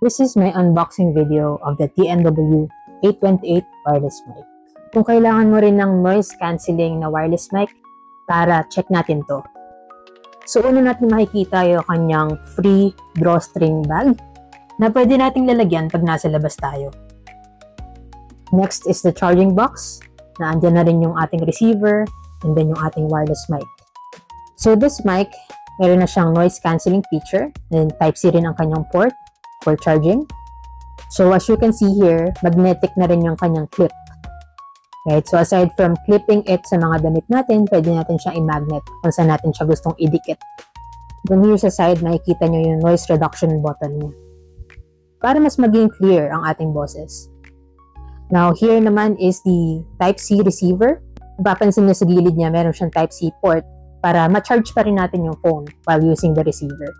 This is my unboxing video of the TNW 828 wireless mic. Kung kailangan mo rin ng noise cancelling na wireless mic, tara check natin to. So una natin makikita yung kanyang free drawstring bag na pwede nating lalagyan pag nasa labas tayo. Next is the charging box na andyan na rin yung ating receiver and then yung ating wireless mic. So this mic, meron na siyang noise cancelling feature and Type-C rin ang kanyang port for charging. So as you can see here, magnetic na rin yung kanyang clip. Right? So aside from clipping it sa mga damit natin, pwede natin siyang i-magnet kung saan natin siya gustong idikit. Then here sa side, makikita nyo yung noise reduction button niya para mas maging clear ang ating boses. Now here naman is the Type-C receiver. Mapapansin nyo sa gilid niya, meron siyang Type-C port para ma-charge pa rin natin yung phone while using the receiver.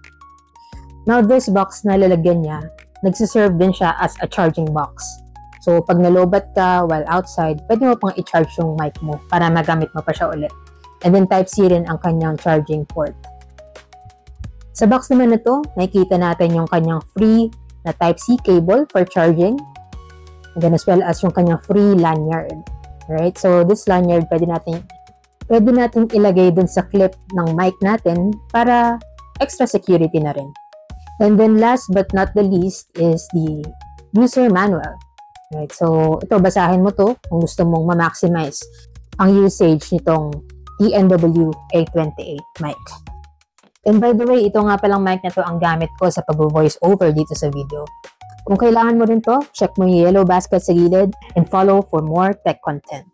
Now, this box na lalagyan niya, nagsiserve din siya as a charging box. So, pag nalobat ka while outside, pwede mo pang i-charge yung mic mo para magamit mo pa siya ulit. And then, Type-C rin ang kanyang charging port. Sa box naman na to, nakikita natin yung kanyang free na Type-C cable for charging. And then, as well as yung kanyang free lanyard. Right? So, this lanyard, pwede natin ilagay dun sa clip ng mic natin para extra security na rin. And then last but not the least is the user manual. Right? So, ito, basahin mo to kung gusto mong ma-maximize ang usage nitong TNW 828 mic. And by the way, ito nga palang mic na to ang gamit ko sa pag-voice over dito sa video. Kung kailangan mo rin to, check mo yung yellow basket sa gilid and follow for more tech content.